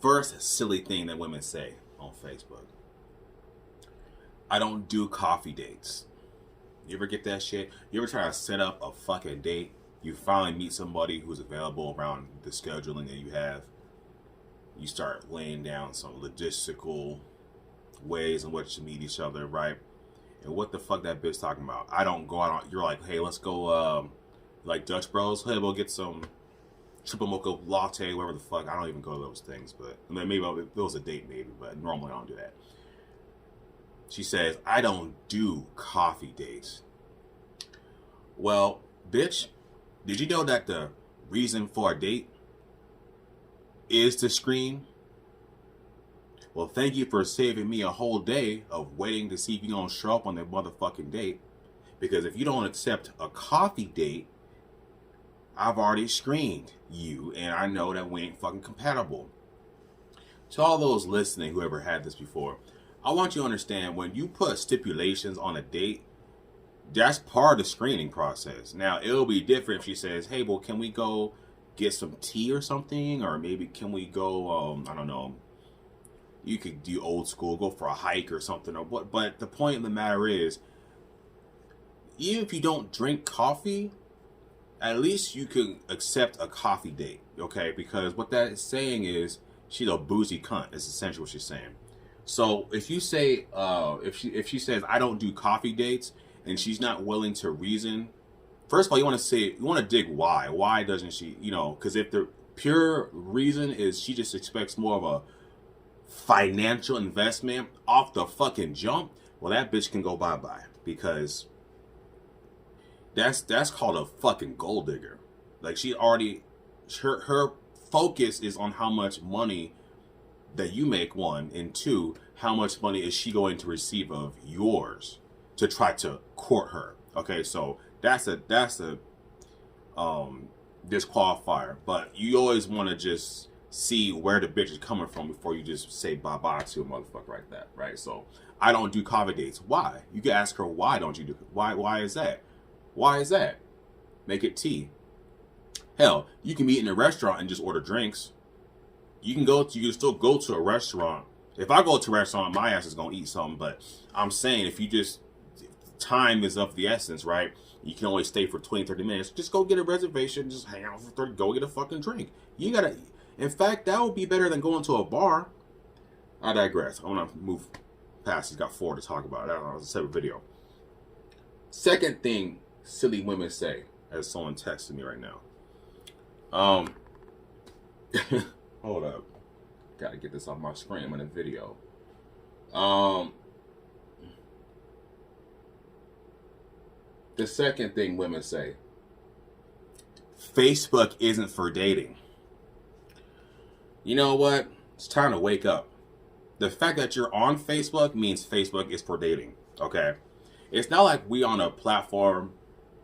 First silly thing that women say on Facebook. I don't do coffee dates. You ever get that shit? You ever try to set up a fucking date? You finally meet somebody who's available around the scheduling that you have. You start laying down some logistical ways in which to meet each other, right? And what the fuck that bitch talking about? I don't go out on, you're like, hey, let's go, like Dutch Bros. Hey, we'll get some triple mocha latte, whatever the fuck. I don't even go to those things, but I mean, maybe it was a date, maybe, but normally I don't do that. She says, I don't do coffee dates. Well, bitch, did you know that the reason for a date is to scream? Well, thank you for saving me a whole day of waiting to see if you're going to show up on that motherfucking date. Because if you don't accept a coffee date, I've already screened you, and I know that we ain't fucking compatible. To all those listening who ever had this before, I want you to understand when you put stipulations on a date, that's part of the screening process. Now, it'll be different if she says, hey, well, can we go get some tea or something? Or maybe can we go, I don't know, you could do old school, go for a hike or something. Or what? But the point of the matter is, even if you don't drink coffee, at least you can accept a coffee date, okay? Because what that is saying is she's a boozy cunt. Is essentially what she's saying. So if you say, if she says I don't do coffee dates and she's not willing to reason, first of all, you want to dig why. Why doesn't she? You know, because if the pure reason is she just expects more of a financial investment off the fucking jump, well, that bitch can go bye-bye, because that's called a fucking gold digger. Like, she already, her focus is on how much money that you make, one, and two, how much money is she going to receive of yours to try to court her. Okay, so that's a disqualifier. But you always want to just see where the bitch is coming from before you just say bye-bye to a motherfucker like that, right? So I don't do coffee dates. Why? You can ask her, why don't you do, why is that? Why is that? Make it tea. Hell, you can meet in a restaurant and just order drinks. You can still go to a restaurant. If I go to a restaurant, my ass is gonna eat something. But I'm saying, if you just, time is of the essence, right? You can only stay for 20, 30 minutes. Just go get a reservation. Just hang out for 30. Go get a fucking drink. You gotta. In fact, that would be better than going to a bar. I digress. I want to move past. He's got 4 to talk about. That was a separate video. Second thing silly women say, as someone texted me right now. Hold up. Gotta get this off my screen. I'm in a video. The second thing women say, Facebook isn't for dating. You know what? It's time to wake up. The fact that you're on Facebook means Facebook is for dating, okay? It's not like we on a platform,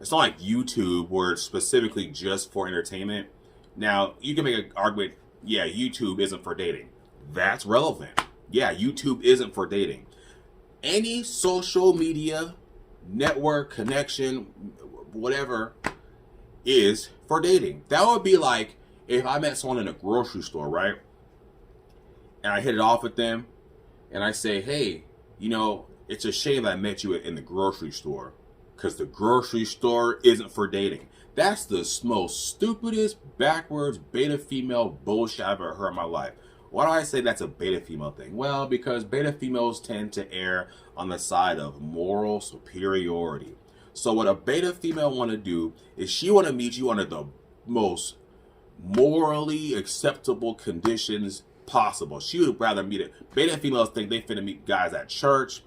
it's not like YouTube where it's specifically just for entertainment. Now, you can make an argument, yeah, YouTube isn't for dating. That's relevant. Yeah, YouTube isn't for dating. Any social media, network, connection, whatever, is for dating. That would be like if I met someone in a grocery store, right? And I hit it off with them, and I say, hey, you know, it's a shame that I met you in the grocery store, because the grocery store isn't for dating. That's the most stupidest, backwards, beta female bullshit I've ever heard in my life. Why do I say that's a beta female thing? Well, because beta females tend to err on the side of moral superiority. So what a beta female want to do is she want to meet you under the most morally acceptable conditions possible. She would rather meet it. Beta females think they finna meet guys at church,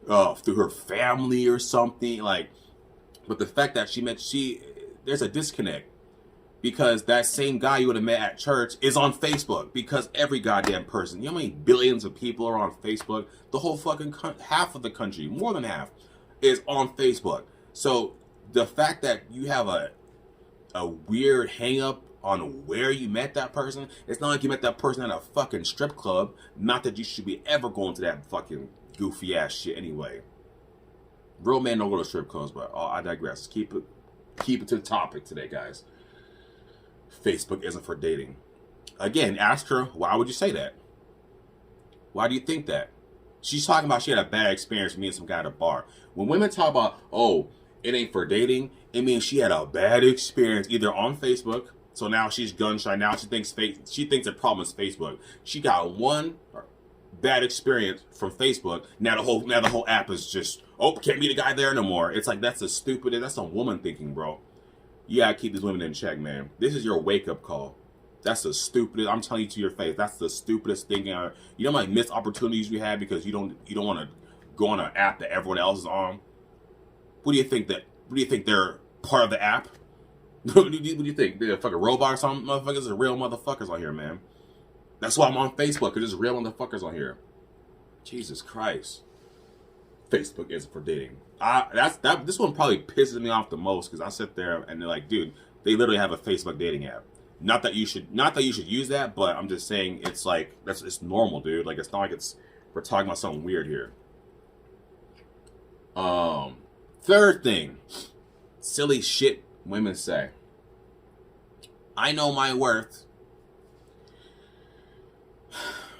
through her family or something, like. But the fact that there's a disconnect, because that same guy you would have met at church is on Facebook, because every goddamn person, you know how many billions of people are on Facebook? The whole fucking half of the country, more than half, is on Facebook. So the fact that you have a weird hang up on where you met that person, it's not like you met that person at a fucking strip club. Not that you should be ever going to that fucking goofy ass shit anyway. Real men don't go to strip clubs, but I digress. Keep it to the topic today, guys. Facebook isn't for dating. Again, ask her, why would you say that? Why do you think that? She's talking about she had a bad experience meeting some guy at a bar. When women talk about, oh, it ain't for dating, it means she had a bad experience either on Facebook. So now she's gun shy. Now she thinks the problem is Facebook. She got one bad experience from Facebook. Now the whole app is just, oh, can't meet a guy there no more. It's like, that's some woman thinking, bro. You gotta keep these women in check, man. This is your wake up call. That's the stupidest. I'm telling you to your face. That's the stupidest thing. You know how many missed opportunities we had because you don't want to go on an app that everyone else is on. What do you think they're part of the app? What do you think? They're a fucking robot or something? Motherfuckers are real motherfuckers on here, man. That's why I'm on Facebook, because there's real motherfuckers on here. Jesus Christ. Facebook isn't for dating. This one probably pisses me off the most, because I sit there and they're like, dude, they literally have a Facebook dating app. Not that you should use that, but I'm just saying it's like it's normal, dude. Like, it's not like we're talking about something weird here. Third thing, silly shit women say. I know my worth.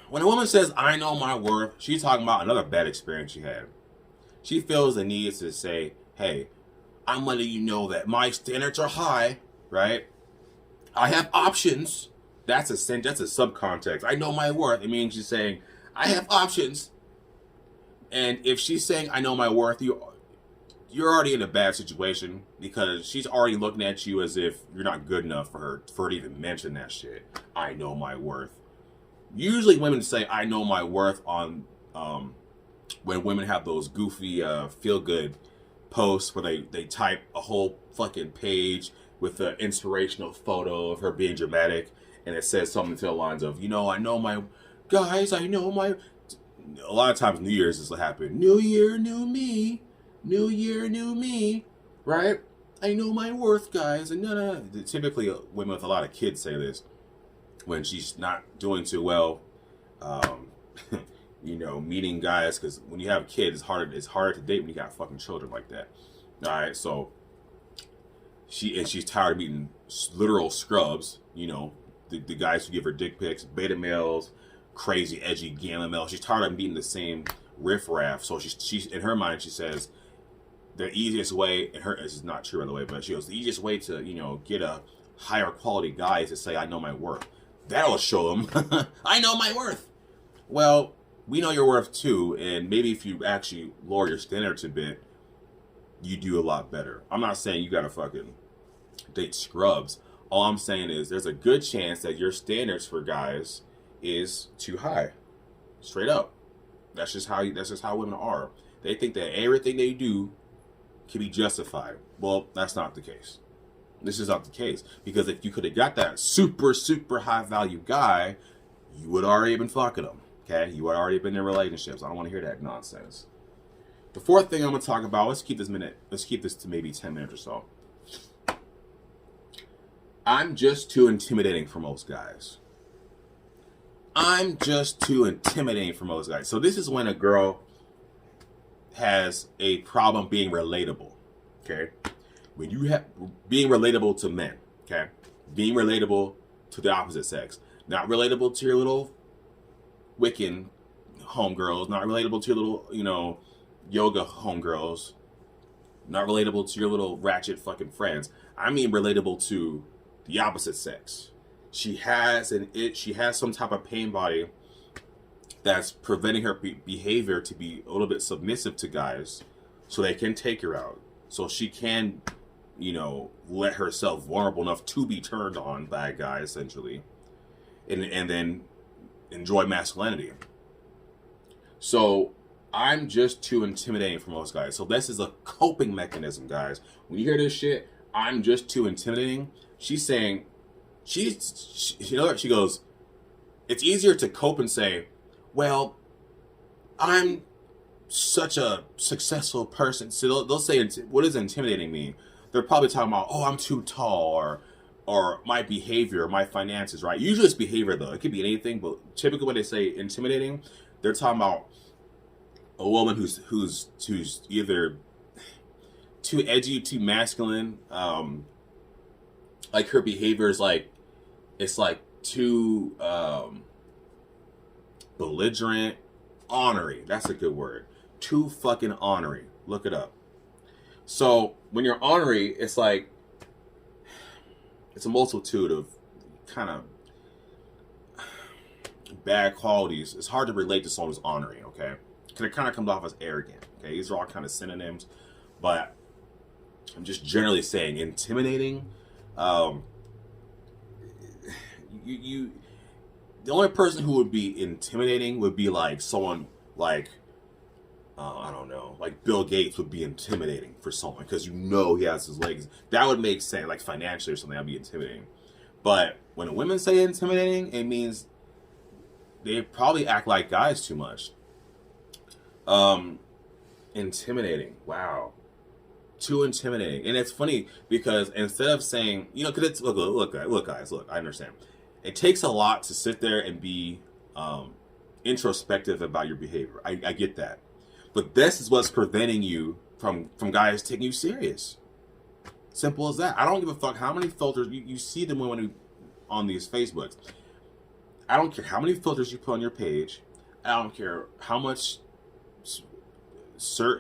When a woman says, I know my worth, she's talking about another bad experience she had. She feels the need to say, hey, I'm letting you know that my standards are high, right? I have options. That's a subcontext. I know my worth. It means she's saying, I have options. And if she's saying, I know my worth, you're already in a bad situation, because she's already looking at you as if you're not good enough for her to even mention that shit. I know my worth. Usually women say, I know my worth on when women have those goofy feel-good posts where they type a whole fucking page with an inspirational photo of her being dramatic, and it says something to the lines of, I know my... Guys, I know my... A lot of times New Year's this will happen. New year, new me. New year, new me. Right? I know my worth, guys. And no. Typically, women with a lot of kids say this when she's not doing too well, meeting guys, because when you have kids, it's harder to date when you got fucking children like that. All right, so she's tired of meeting literal scrubs, the guys who give her dick pics, beta males, crazy edgy gamma males. She's tired of meeting the same riffraff. So she's in her mind, she says the easiest way, this is not true by the way, but she goes, the easiest way to get a higher quality guy is to say, I know my worth. That'll show them I know my worth. Well, we know your worth too, and maybe if you actually lower your standards a bit, you do a lot better. I'm not saying you gotta fucking date scrubs. All I'm saying is there's a good chance that your standards for guys is too high. Straight up. That's just how women are. They think that everything they do can be justified. Well, that's not the case. This is not the case, because if you could have got that super, super high value guy, you would already been fucking him. Okay? You would already been in relationships. I don't want to hear that nonsense. The fourth thing I'm going to talk about, let's keep this to maybe 10 minutes or so. I'm just too intimidating for most guys. I'm just too intimidating for most guys. So this is when a girl has a problem being relatable. Okay? When you have being relatable to men, okay? Being relatable to the opposite sex. Not relatable to your little Wiccan homegirls. Not relatable to your little, yoga homegirls. Not relatable to your little ratchet fucking friends. I mean relatable to the opposite sex. She has some type of pain body that's preventing her behavior to be a little bit submissive to guys, so they can take her out. So she can, let herself vulnerable enough to be turned on by a guy, essentially, and then enjoy masculinity. So I'm just too intimidating for most guys. So this is a coping mechanism, guys. When you hear this shit, I'm just too intimidating. She's saying, she goes, it's easier to cope and say, well, I'm such a successful person. So they'll say, what does intimidating mean? They're probably talking about, oh, I'm too tall, or my behavior, my finances, right? Usually it's behavior, though. It could be anything, but typically when they say intimidating, they're talking about a woman who's either too edgy, too masculine, like her behavior is like, it's like too belligerent, ornery. That's a good word. Too fucking ornery. Look it up. So when you're ornery, it's like it's a multitude of kind of bad qualities. It's hard to relate to someone who's ornery, okay? Because it kind of comes off as arrogant, okay? These are all kind of synonyms, but I'm just generally saying intimidating. The only person who would be intimidating would be like someone like I don't know, like Bill Gates would be intimidating for someone because you know he has his legs. That would make sense, like financially or something. That'd be intimidating. But when women say intimidating, it means they probably act like guys too much. Intimidating. Wow. Too intimidating. And it's funny because instead of saying, you know, because it's look guys, I understand. It takes a lot to sit there and be introspective about your behavior. I get that. But this is what's preventing you from guys taking you serious. Simple as that. I don't give a fuck how many filters you see them on these Facebooks. I don't care how many filters you put on your page. I don't care how much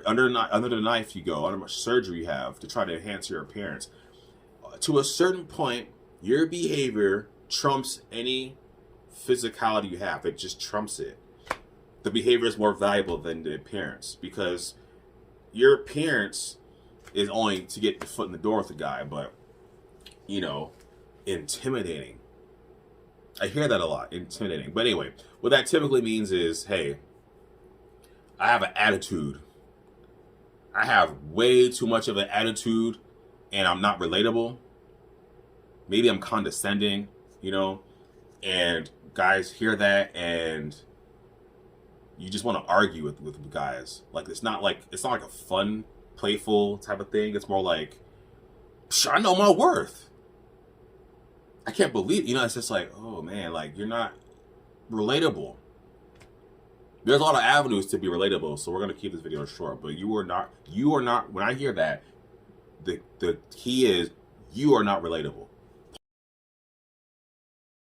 under the knife you go, how much surgery you have to try to enhance your appearance. To a certain point, your behavior trumps any physicality you have. It just trumps it. The behavior is more valuable than the appearance because your appearance is only to get the foot in the door with the guy, but, you know, intimidating. I hear that a lot, intimidating. But anyway, what that typically means is, hey, I have an attitude. I have way too much of an attitude and I'm not relatable. Maybe I'm condescending, you know, and guys hear that and you just want to argue with guys. Like it's not like a fun, playful type of thing. It's more like, I know my worth. I can't believe, you know, it's just like, oh man, like you're not relatable. There's a lot of avenues to be relatable, so we're gonna keep this video short. But you are not. When I hear that, the key is you are not relatable.